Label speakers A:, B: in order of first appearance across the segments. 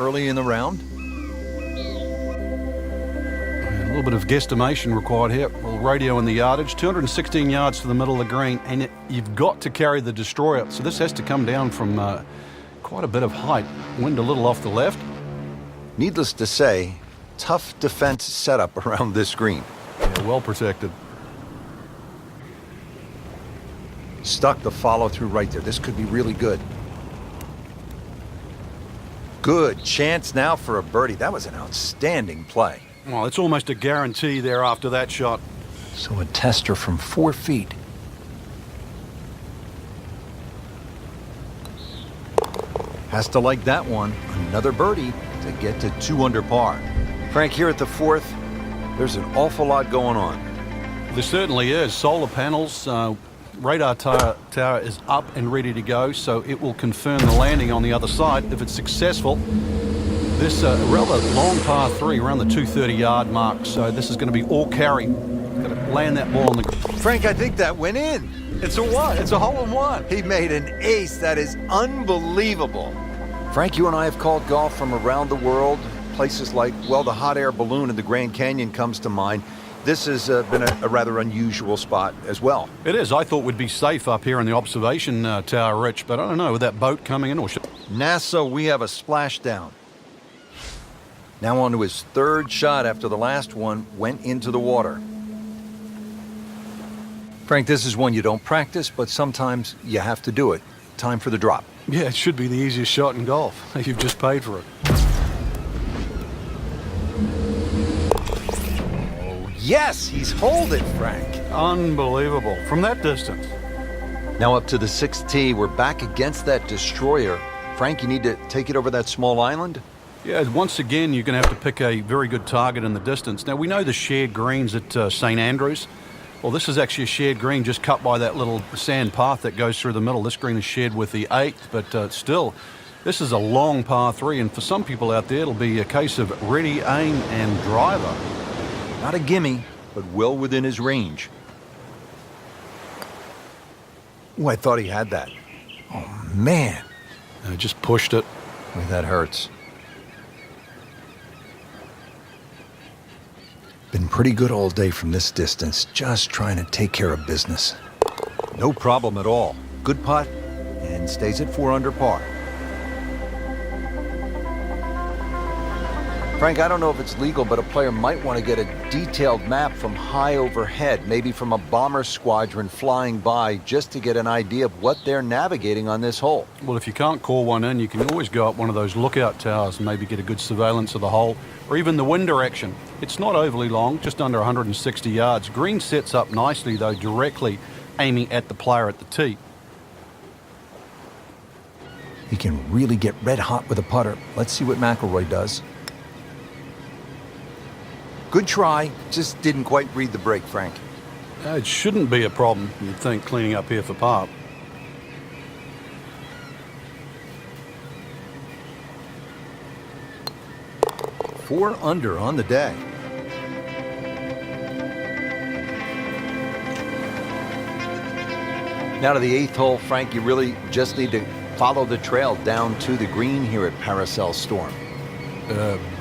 A: early in the round?
B: A little bit of guesstimation required here. Well, radio in the yardage, 216 yards to the middle of the green, and you've got to carry the destroyer. So this has to come down from quite a bit of height. Wind a little off the left.
A: Needless to say, tough defense setup around this green.
B: Yeah, well protected.
A: Stuck the follow through right there. This could be really good. Good chance now for a birdie. That was an outstanding play.
B: Well, it's almost a guarantee there after that shot.
A: So a tester from 4 feet. Has to like that one. Another birdie to get to 2 under par. Frank, here at the 4th, there's an awful lot going on.
B: There certainly is. Solar panels, radar tower is up and ready to go, so it will confirm the landing on the other side. If it's successful, this rather long par 3 around the 230-yard mark, so this is going to be all carry. Got to land that ball on the...
A: Frank, I think that went in.
B: It's a what? It's a hole-in-one.
A: He made an ace. That is unbelievable. Frank, you and I have called golf from around the world. Places like, well, the hot air balloon in the Grand Canyon comes to mind. This has been a rather unusual spot as well.
B: It is. I thought we'd be safe up here in the observation tower, Rich, but I don't know, with that boat coming in or...
A: NASA, we have a splashdown. Now on to his 3rd shot after the last one went into the water. Frank, this is one you don't practice, but sometimes you have to do it. Time for the drop.
B: Yeah, it should be the easiest shot in golf. You've just paid for it.
A: Oh, yes, he's holed it, Frank.
B: Unbelievable. From that distance.
A: Now up to the 6th tee. We're back against that destroyer. Frank, you need to take it over that small island?
B: Yeah, once again, you're going to have to pick a very good target in the distance. Now, we know the shared greens at St. Andrews. Well, this is actually a shared green just cut by that little sand path that goes through the middle. This green is shared with the 8th, but still, this is a long par 3, and for some people out there, it'll be a case of ready, aim, and driver.
A: Not a gimme, but well within his range. Oh, I thought he had that. Oh, man.
B: Just pushed it.
A: Boy, that hurts. Been pretty good all day from this distance, just trying to take care of business. No problem at all. Good putt, and stays at 4 under par. Frank, I don't know if it's legal, but a player might want to get a detailed map from high overhead, maybe from a bomber squadron flying by, just to get an idea of what they're navigating on this hole.
B: Well, if you can't call one in, you can always go up one of those lookout towers and maybe get a good surveillance of the hole, or even the wind direction. It's not overly long, just under 160 yards. Green sets up nicely, though, directly aiming at the player at the tee.
A: He can really get red hot with a putter. Let's see what McIlroy does. Good try, just didn't quite read the break, Frank.
B: It shouldn't be a problem, you'd think, cleaning up here for par.
A: Four under on the day. Now to the 8th hole, Frank, you really just need to follow the trail down to the green here at Paracel Storm.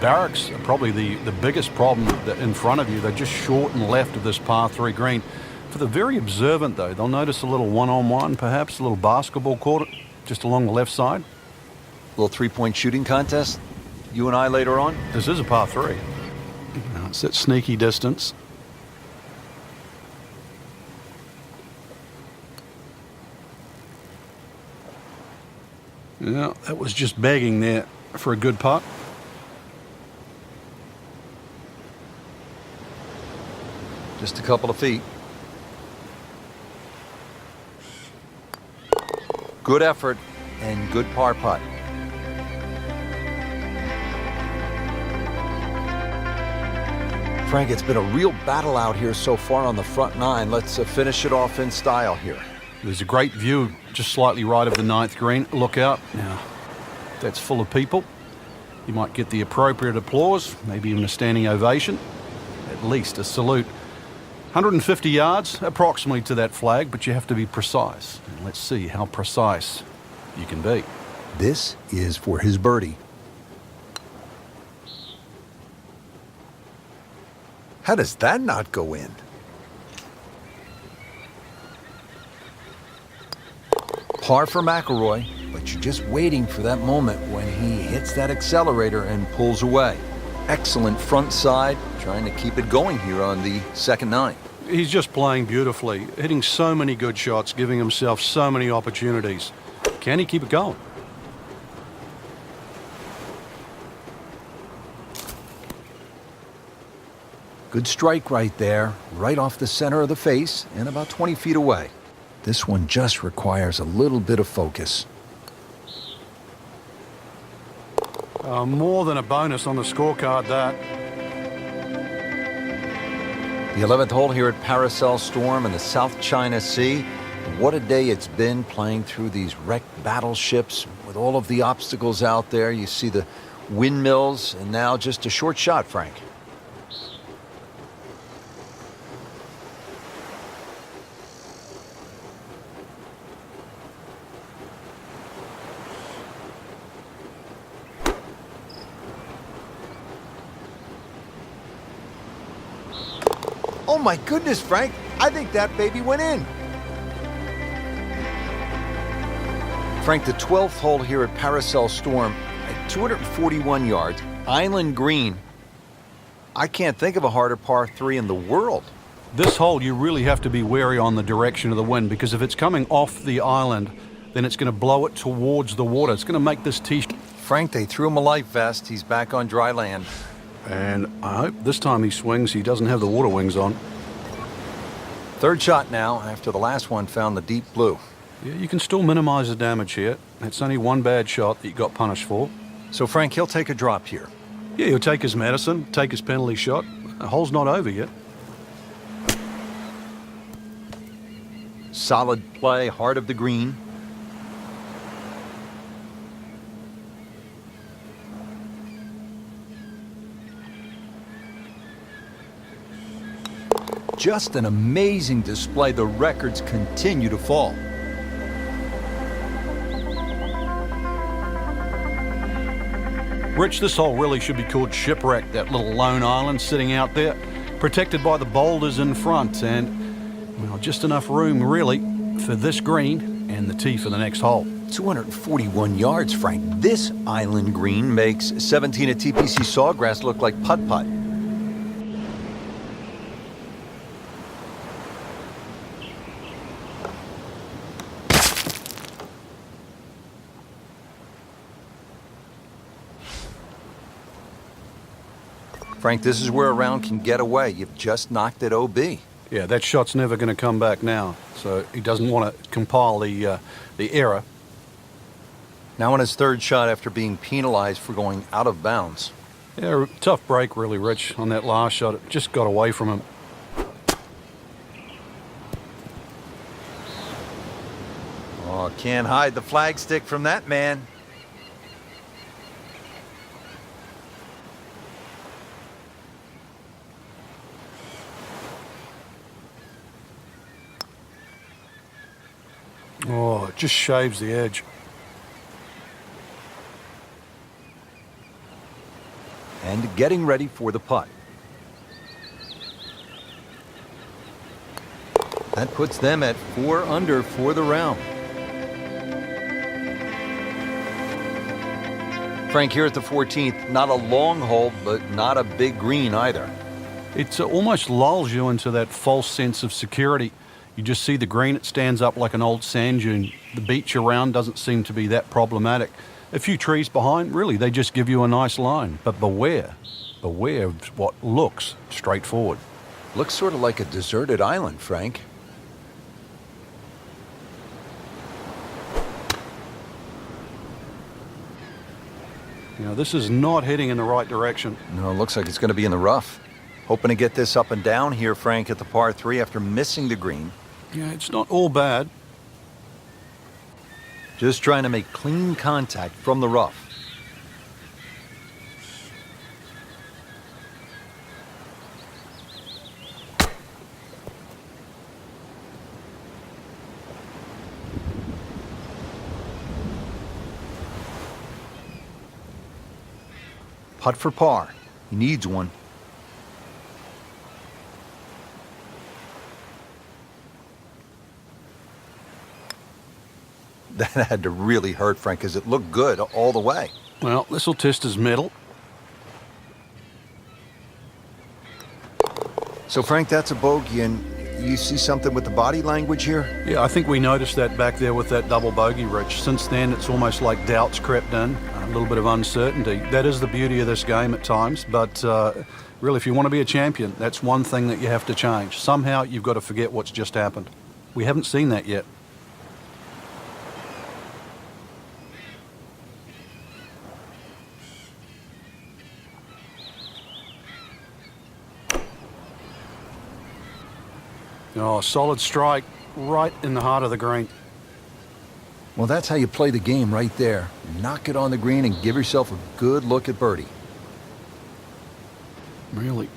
B: Barracks are probably the biggest problem in front of you. They're just short and left of this par 3 green. For the very observant, though, they'll notice a little one-on-one, perhaps a little basketball court just along the left side.
A: A little three-point shooting contest, you and I later on?
B: This is a par 3. Now, it's that sneaky distance. Yeah, that was just begging there for a good putt.
A: Just a couple of feet. Good effort and good par putt. Frank, it's been a real battle out here so far on the front nine. Let's finish it off in style here.
B: There's a great view just slightly right of the 9th green. Look out. Now, that's full of people. You might get the appropriate applause, maybe even a standing ovation, at least a salute. 150 yards approximately to that flag, but you have to be precise. And let's see how precise you can be.
A: This is for his birdie. How does that not go in? Par for McIlroy, but you're just waiting for that moment when he hits that accelerator and pulls away. Excellent front side, trying to keep it going here on the second nine.
B: He's just playing beautifully, hitting so many good shots, giving himself so many opportunities. Can he keep it going?
A: Good strike right there, right off the center of the face and about 20 feet away. This one just requires a little bit of focus.
B: More than a bonus on the scorecard, that.
A: The 11th hole here at Paracel Storm in the South China Sea. What a day it's been playing through these wrecked battleships with all of the obstacles out there. You see the windmills, and now just a short shot, Frank. Oh my goodness, Frank. I think that baby went in. Frank, the 12th hole here at Paracel Storm at 241 yards, island green. I can't think of a harder par 3 in the world.
B: This hole, you really have to be wary on the direction of the wind, because if it's coming off the island, then it's going to blow it towards the water. It's going to make this tee.
A: Frank, they threw him a life vest. He's back on dry land.
B: And I hope this time he swings, he doesn't have the water wings on.
A: Third shot now after the last one found the deep blue.
B: Yeah, you can still minimize the damage here. It's only one bad shot that you got punished for.
A: So, Frank, he'll take a drop here.
B: Yeah, he'll take his medicine, take his penalty shot. The hole's not over yet.
A: Solid play, heart of the green. Just an amazing display. The records continue to fall.
B: Rich, this hole really should be called Shipwreck, that little lone island sitting out there, protected by the boulders in front, and, well, just enough room, really, for this green and the tee for the next hole.
A: 241 yards, Frank. This island green makes 17 at TPC Sawgrass look like putt-putt. Frank, this is where a round can get away. You've just knocked it OB.
B: Yeah, that shot's never going to come back now, so he doesn't want to compile the error.
A: Now on his third shot after being penalized for going out of bounds.
B: Yeah, tough break, really, Rich, on that last shot. It just got away from him.
A: Oh, can't hide the flagstick from that man.
B: Oh, it just shaves the edge.
A: And getting ready for the putt. That puts them at 4 under for the round. Frank, here at the 14th, not a long hole, but not a big green either.
B: It almost lulls you into that false sense of security. You just see the green, it stands up like an old sand dune. The beach around doesn't seem to be that problematic. A few trees behind, really, they just give you a nice line. But beware of what looks straightforward.
A: Looks sort of like a deserted island, Frank.
B: You know, this is not heading in the right direction.
A: No, it looks like it's going to be in the rough. Hoping to get this up and down here, Frank, at the par 3 after missing the green.
B: Yeah, it's not all bad.
A: Just trying to make clean contact from the rough. Putt for par. He needs one. That had to really hurt, Frank, because it looked good all the way.
B: Well, this will test his mettle.
A: So, Frank, that's a bogey, and you see something with the body language here?
B: Yeah, I think we noticed that back there with that double bogey, Rich. Since then, it's almost like doubts crept in, a little bit of uncertainty. That is the beauty of this game at times, but really, if you want to be a champion, that's one thing that you have to change. Somehow, you've got to forget what's just happened. We haven't seen that yet. Oh, solid strike right in the heart of the green.
A: Well, that's how you play the game right there. Knock it on the green and give yourself a good look at birdie.
B: Really.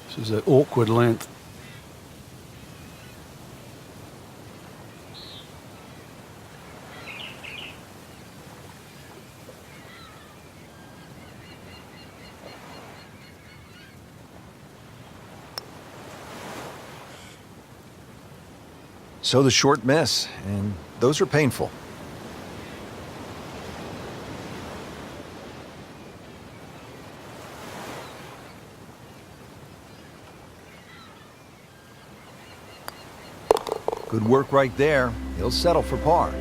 B: This is an awkward length.
A: So the short miss, and those are painful. Good work right there. He'll settle for par.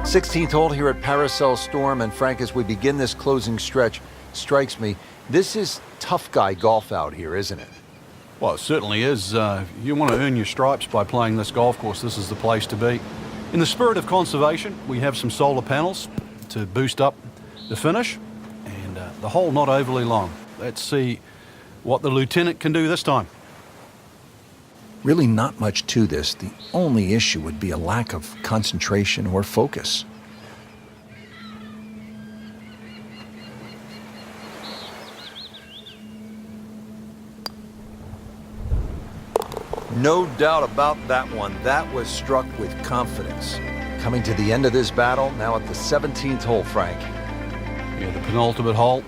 A: Sixteenth hole here at Paracel Storm, and Frank, as we begin this closing stretch, strikes me, this is tough guy golf out here, isn't it?
B: Well, it certainly is. You want to earn your stripes by playing this golf course. This is the place to be. In the spirit of conservation, we have some solar panels to boost up the finish, and the hole not overly long. Let's see what the lieutenant can do this time.
A: Really not much to this. The only issue would be a lack of concentration or focus. No doubt about that one. That was struck with confidence. Coming to the end of this battle, now at the 17th hole, Frank.
B: Yeah, the penultimate hole,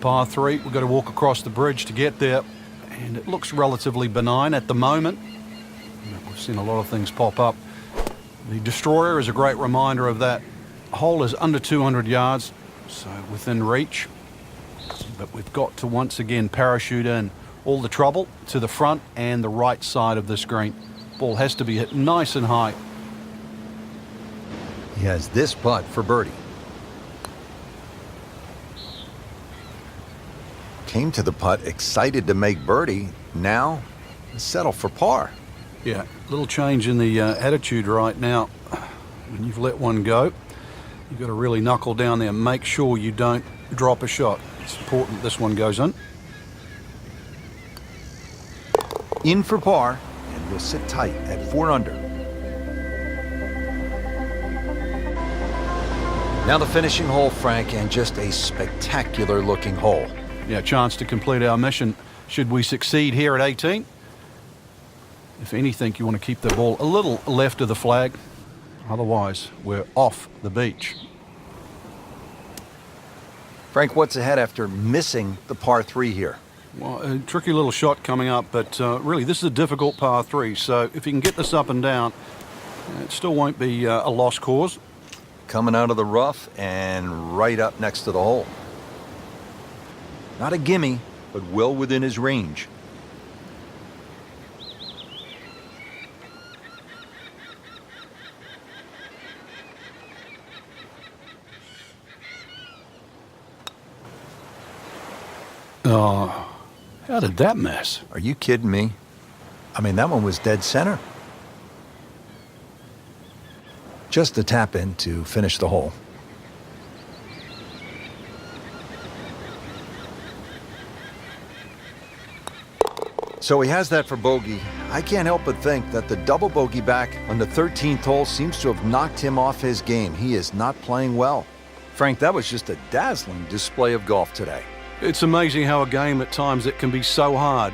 B: par 3. We've got to walk across the bridge to get there, and it looks relatively benign at the moment. We've seen a lot of things pop up. The Destroyer is a great reminder of that. Hole is under 200 yards, so within reach. But we've got to once again parachute in all the trouble to the front and the right side of this green. Ball has to be hit nice and high.
A: He has this putt for birdie. Came to the putt excited to make birdie. Now, settle for par.
B: Yeah, little change in the attitude right now. When you've let one go, you've got to really knuckle down there and make sure you don't drop a shot. It's important this one goes in.
A: In for par, and will sit tight at 4 under. Now the finishing hole, Frank, and just a spectacular looking hole.
B: Yeah, chance to complete our mission should we succeed here at 18. If anything, you want to keep the ball a little left of the flag. Otherwise, we're off the beach.
A: Frank, what's ahead after missing the par 3 here?
B: Well, a tricky little shot coming up, but really this is a difficult par 3, so if you can get this up and down, it still won't be a lost cause.
A: Coming out of the rough and right up next to the hole. Not a gimme, but well within his range.
B: Oh, how did that miss?
A: Are you kidding me? I mean, that one was dead center. Just a tap in to finish the hole. So he has that for bogey. I can't help but think that the double bogey back on the 13th hole seems to have knocked him off his game. He is not playing well. Frank, that was just a dazzling display of golf today.
B: It's amazing how a game at times it can be so hard.